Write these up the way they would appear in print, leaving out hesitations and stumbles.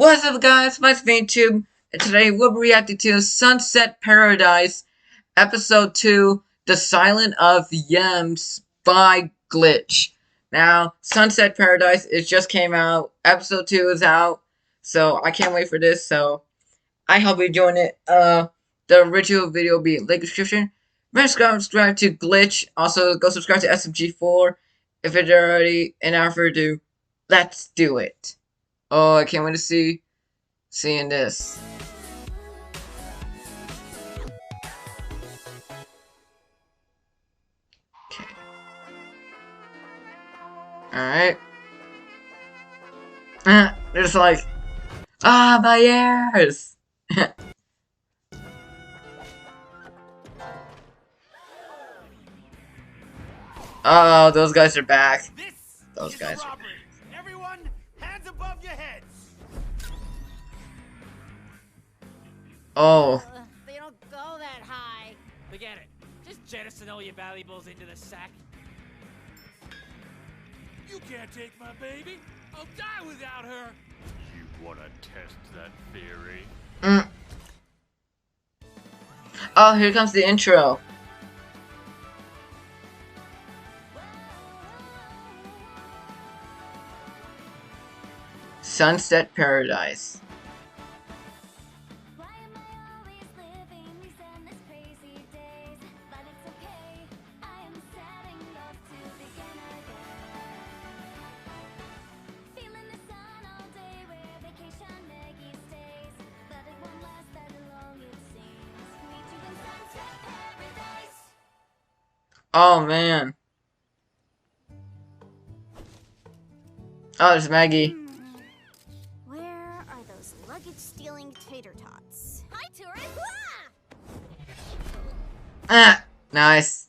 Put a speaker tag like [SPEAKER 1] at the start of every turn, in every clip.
[SPEAKER 1] What's up, guys? My name's Vinny, and today we'll be reacting to Sunset Paradise, Episode 2, The Silent of Yams by Glitch. Now, Sunset Paradise, it just came out. Episode 2 is out, so I can't wait for this, so I hope you're enjoying it. The original video will be in the link description. Remember to subscribe to Glitch. Also, go subscribe to SMG4 if it's already an hour for ado. Let's do it. Oh, I can't wait to seeing this. Okay. Alright. It's like, my ears! Oh, those guys are back. Those guys are back.
[SPEAKER 2] Everyone, hands above your heads.
[SPEAKER 1] Oh.
[SPEAKER 3] They don't go that high.
[SPEAKER 2] Forget it. Just jettison all your valuables into the sack. You can't take my baby. I'll die without her. You wanna test that theory?
[SPEAKER 1] Oh, here comes the intro. Sunset Paradise. Oh man. Oh, there's Maggie.
[SPEAKER 3] Where are those luggage-stealing tater tots? Hi, tourists!
[SPEAKER 1] Nice.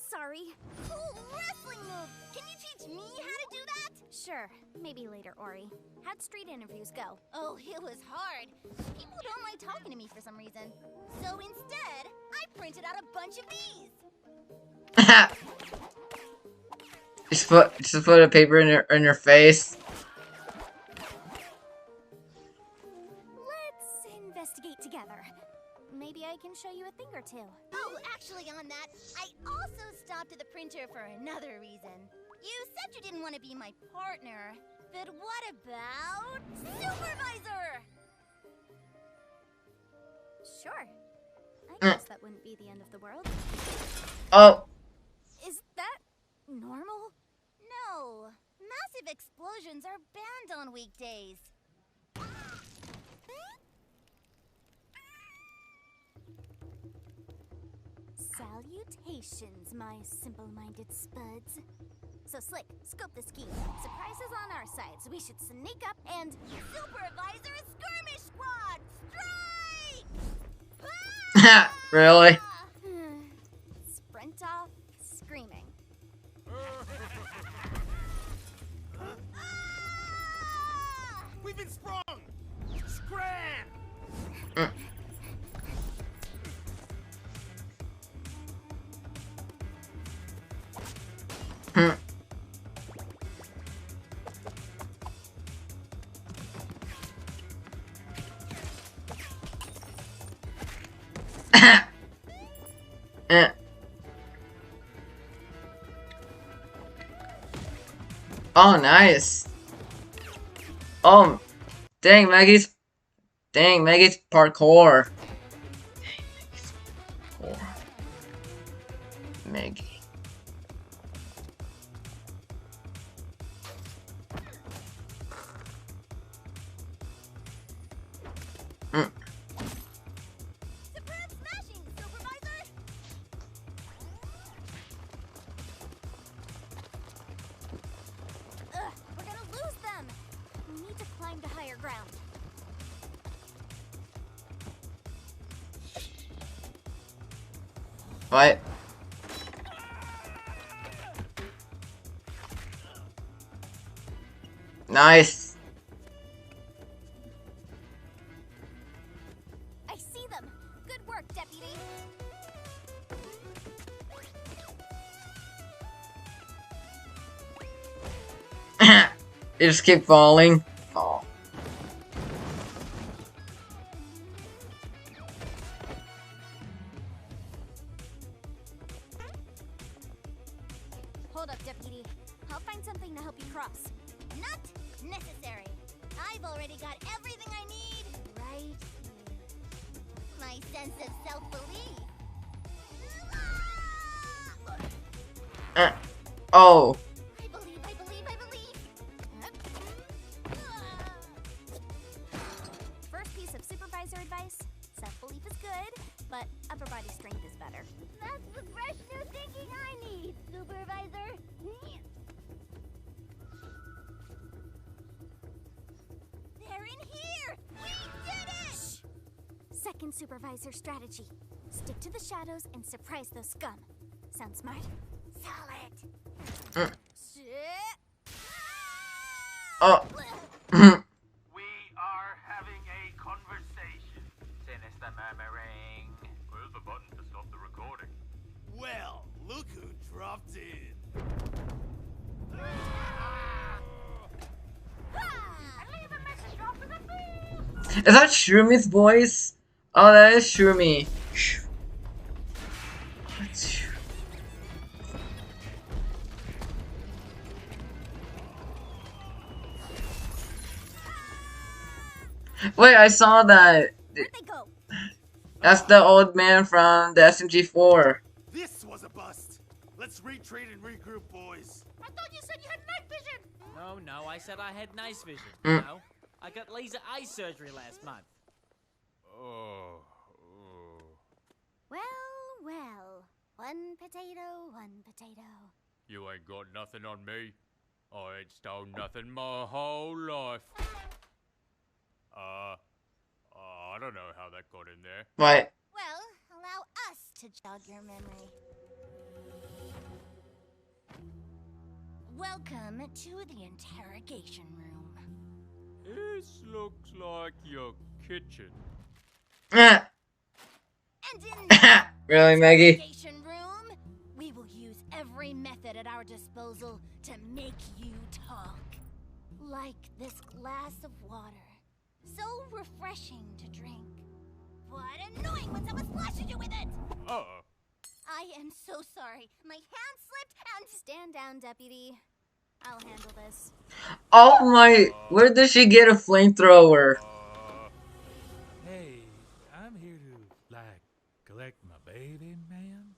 [SPEAKER 3] Sorry. Cool wrestling move. Can you teach me how to do that? Sure. Maybe later, Ori. How'd street interviews go? Oh, it was hard. People don't like talking to me for some reason. So instead, I printed out a bunch of these.
[SPEAKER 1] Just put a paper in your face.
[SPEAKER 3] Let's investigate together. Maybe I can show you a thing or two. Oh, actually on that, I also stopped at the printer for another reason. You said you didn't want to be my partner, but what about supervisor? Sure. I guess that wouldn't be the end of the world.
[SPEAKER 1] Oh.
[SPEAKER 3] Is that normal? No. Massive explosions are banned on weekdays. Salutations, my simple-minded spuds. So, Slick, scope the scheme. Surprise is on our side, so we should sneak up and... Supervisor Skirmish Squad! Strike!
[SPEAKER 1] Really?
[SPEAKER 3] Sprint off, screaming.
[SPEAKER 2] We've been sprung! Scram!
[SPEAKER 1] Oh, nice. Oh, dang, Maggie's parkour. Maggie.
[SPEAKER 3] Superb smashing, Supervisor! Ugh, we're gonna lose them! We need to climb to higher ground.
[SPEAKER 1] What? Nice.
[SPEAKER 3] I see them! Good work, Deputy!
[SPEAKER 1] You just keep falling. Oh.
[SPEAKER 3] Hold up, Deputy. I'll find something to help you cross. Not necessary. I've already got everything I need right here. My sense of self-belief.
[SPEAKER 1] Oh.
[SPEAKER 3] I believe. First piece of supervisor advice. Self-belief is good, but upper body strength is better. That's the fresh new thinking I need, Supervisor. They're in here! We did it! Shh. Second supervisor strategy. Stick to the shadows and surprise those scum. Sound smart? Solid. Shit.
[SPEAKER 1] Oh.
[SPEAKER 2] We are having a conversation. Sinister murmuring. Where's the button to stop the recording?
[SPEAKER 4] Well, look who dropped in.
[SPEAKER 1] Is that Shroomi's voice? Oh, that is Shroomy. Wait, I saw that.
[SPEAKER 3] Where'd they go?
[SPEAKER 1] That's the old man from the SMG4.
[SPEAKER 4] This was a bust. Let's retreat and regroup, boys.
[SPEAKER 5] I thought you said you had night vision! No, I said I had nice vision.
[SPEAKER 1] Mm.
[SPEAKER 5] No, I got laser eye surgery last month.
[SPEAKER 2] Oh.
[SPEAKER 3] Well. One potato.
[SPEAKER 2] You ain't got nothing on me. I ain't stole nothing my whole life. I don't know how that got in there.
[SPEAKER 1] What?
[SPEAKER 3] Well, allow us to jog your memory. Welcome to the interrogation room.
[SPEAKER 2] This looks like your kitchen.
[SPEAKER 1] Ah.
[SPEAKER 3] And in the
[SPEAKER 1] Really, Maggie?
[SPEAKER 3] interrogation room, we will use every method at our disposal to make you talk. Like this glass of water. So refreshing to drink. But annoying when someone splashes you with it!
[SPEAKER 2] Uh-oh.
[SPEAKER 3] I am so sorry. My hand slipped and... Stand down, Deputy. I'll handle this.
[SPEAKER 1] Oh my! Where did she get a flamethrower?
[SPEAKER 2] Hey, I'm here to, collect my baby, man.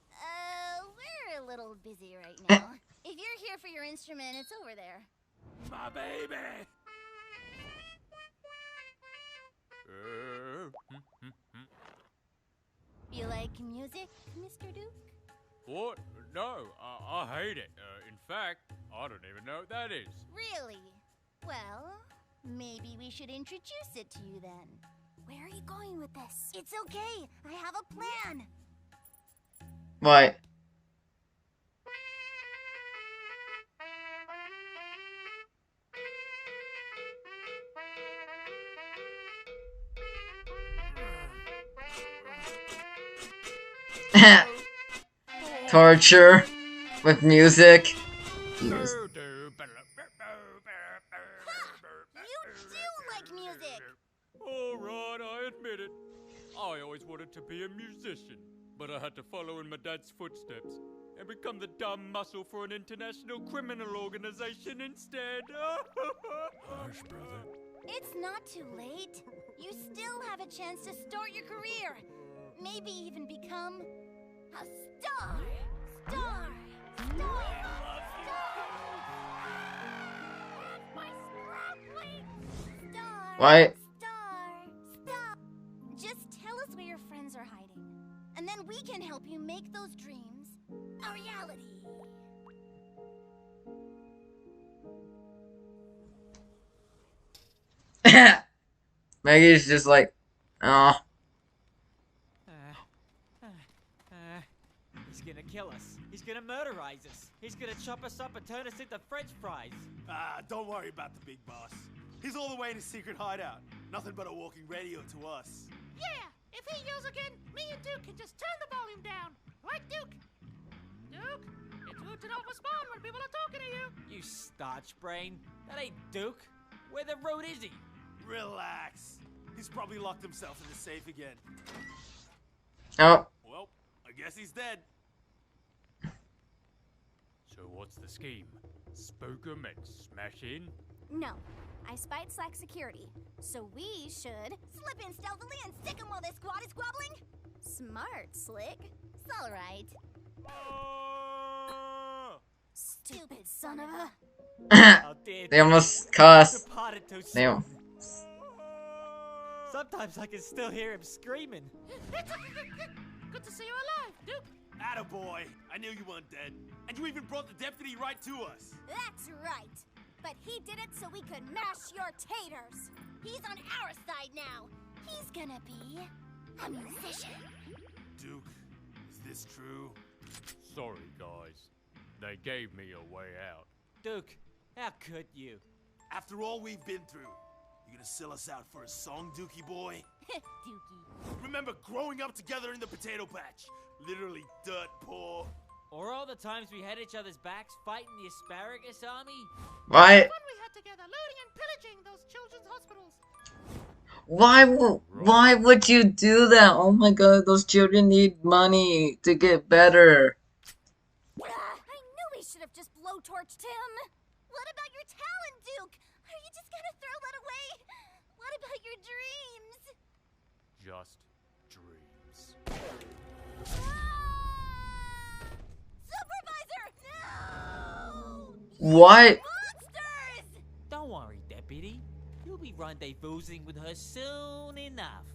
[SPEAKER 3] We're a little busy right now. If you're here for your instrument, it's over there.
[SPEAKER 2] My baby!
[SPEAKER 3] You like music, Mr. Duke?
[SPEAKER 2] What? No, I hate it. In fact, I don't even know what that is.
[SPEAKER 3] Really? Well, maybe we should introduce it to you then. Where are you going with this? It's okay. I have a plan.
[SPEAKER 1] What? Torture with music. Jesus.
[SPEAKER 3] You do like music.
[SPEAKER 2] Alright, I admit it. I always wanted to be a musician, but I had to follow in my dad's footsteps and become the dumb muscle for an international criminal organization instead. Hush, brother.
[SPEAKER 3] It's not too late. You still have a chance to start your career. Maybe even become a star. Star. My scrappling. Star.
[SPEAKER 1] What?
[SPEAKER 3] Star. Just tell us where your friends are hiding, and then we can help you make those dreams a reality.
[SPEAKER 1] Maggie's just like, oh.
[SPEAKER 5] He's gonna kill us. He's gonna murderize us. He's gonna chop us up and turn us into French fries.
[SPEAKER 4] Don't worry about the big boss. He's all the way in his secret hideout. Nothing but a walking radio to us.
[SPEAKER 5] Yeah, if he yells again, me and Duke can just turn the volume down. Right, Duke? Duke, it's rooted off a spawn when people are talking to you. You starch brain. That ain't Duke. Where the road is he?
[SPEAKER 4] Relax. He's probably locked himself in the safe again.
[SPEAKER 1] Oh.
[SPEAKER 4] Well, I guess he's dead.
[SPEAKER 2] So what's the scheme? Spook 'em and smash in?
[SPEAKER 3] No, I spied Slack security, so we should slip in stealthily and stick him while this squad is squabbling. Smart, Slick. It's all right. Stupid son of a...
[SPEAKER 5] Oh, dear.
[SPEAKER 1] They almost cussed.
[SPEAKER 5] Departed too
[SPEAKER 1] They
[SPEAKER 5] soon. Sometimes I can still hear him screaming. Good to see you alive, Duke.
[SPEAKER 4] Attaboy! I knew you weren't dead. And you even brought the deputy right to us.
[SPEAKER 3] That's right. But he did it so we could mash your taters. He's on our side now. He's gonna be a musician.
[SPEAKER 4] Duke, is this true?
[SPEAKER 2] Sorry, guys. They gave me a way out.
[SPEAKER 5] Duke, how could you?
[SPEAKER 4] After all we've been through, you gonna sell us out for a song, Dookie boy?
[SPEAKER 3] Dookie.
[SPEAKER 4] Remember growing up together in the potato patch? Literally dirt poor.
[SPEAKER 5] Or all the times we had each other's backs fighting the asparagus army?
[SPEAKER 1] Why?
[SPEAKER 5] Fun we had together, looting and pillaging those children's hospitals.
[SPEAKER 1] Why would you do that? Oh my god, those children need money to get better.
[SPEAKER 3] I knew we should have just blowtorched him. What about your talent, Duke? Are you just gonna throw that away? What about your dreams?
[SPEAKER 2] Just dreams.
[SPEAKER 3] Supervisor! No!
[SPEAKER 1] What?
[SPEAKER 3] Monsters!
[SPEAKER 5] Don't worry, Deputy. You'll be rendezvousing with her soon enough.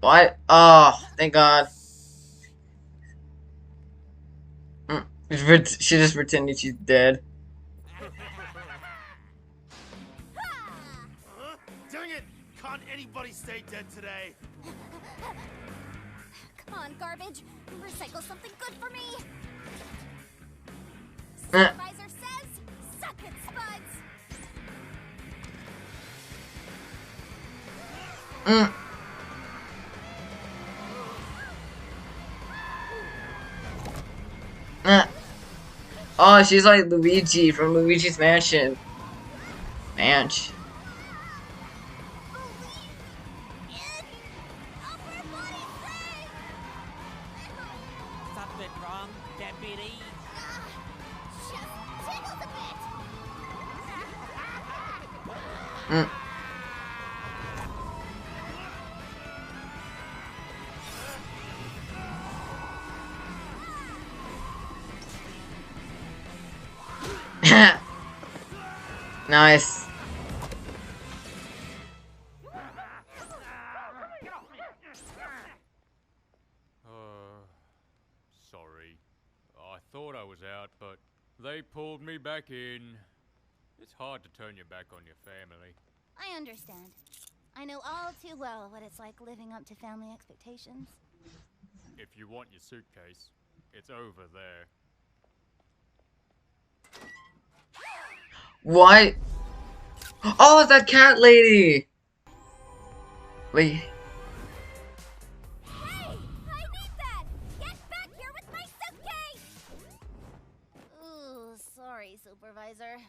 [SPEAKER 1] What? Oh, thank God. She just pretended she's dead.
[SPEAKER 4] Dang it! Can't anybody stay dead today?
[SPEAKER 3] Come on, garbage. Recycle something good for me.
[SPEAKER 1] Eh.
[SPEAKER 3] Supervisor says, suck it, Spuds.
[SPEAKER 1] Mm. Oh, she's like Luigi from Luigi's Mansion. Manch.
[SPEAKER 5] Something wrong, Deputy?
[SPEAKER 3] Just tickles a bit.
[SPEAKER 1] Mm. Nice.
[SPEAKER 2] Sorry. I thought I was out, but they pulled me back in. It's hard to turn your back on your family.
[SPEAKER 3] I understand. I know all too well what it's like living up to family expectations.
[SPEAKER 2] If you want your suitcase, it's over there.
[SPEAKER 1] What? Oh, it's that cat lady. Wait.
[SPEAKER 3] Hey! I need that! Get back here with my suitcase! Ooh, sorry, Supervisor.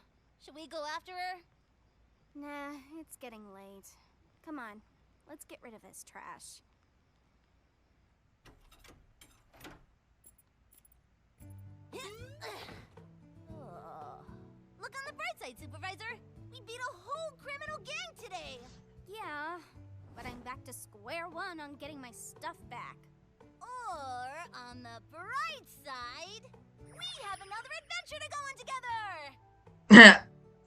[SPEAKER 3] Should we go after her? Nah, it's getting late. Come on, let's get rid of this trash. Look on the bright side, Supervisor. We beat a whole criminal gang today. Yeah, but I'm back to square one on getting my stuff back. Or, on the bright side, we have another adventure to go on together!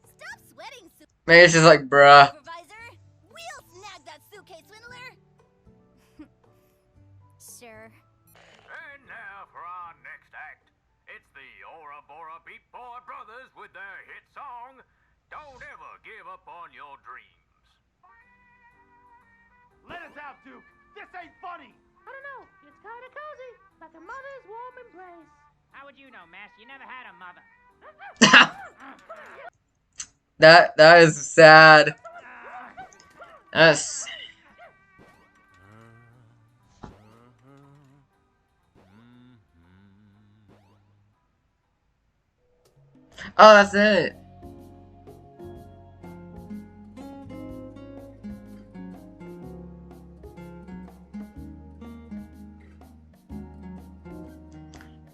[SPEAKER 3] Stop sweating,
[SPEAKER 1] Maybe it's just like, bruh.
[SPEAKER 3] Supervisor! We'll snag that suitcase swindler! Sure.
[SPEAKER 2] And now for our next act. It's the Ora Bora Beat Boy Brothers with their hit song, Don't Ever Give Up on Your Dreams.
[SPEAKER 4] Let us out, Duke! This ain't funny!
[SPEAKER 6] I don't know. It's kind of cozy, like a mother's warm embrace.
[SPEAKER 5] How would you know, Mash? You never had a mother.
[SPEAKER 1] That is sad. That's oh, that's it.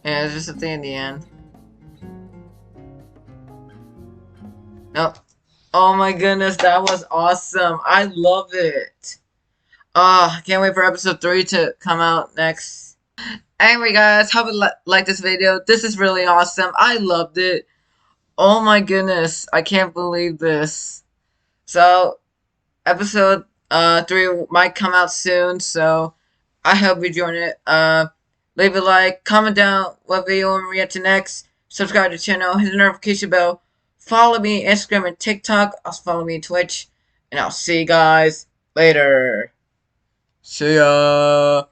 [SPEAKER 1] Yeah, it's just a thing in the end. Nope. Oh my goodness, that was awesome. I love it. I can't wait for episode 3 to come out next. Anyway, guys, hope you like this video. This is really awesome. I loved it. Oh my goodness, I can't believe this. So, episode 3 might come out soon, so I hope you join it. Leave a like, comment down what video you want to react to next, subscribe to the channel, hit the notification bell, follow me on Instagram and TikTok, also follow me on Twitch, and I'll see you guys later. See ya!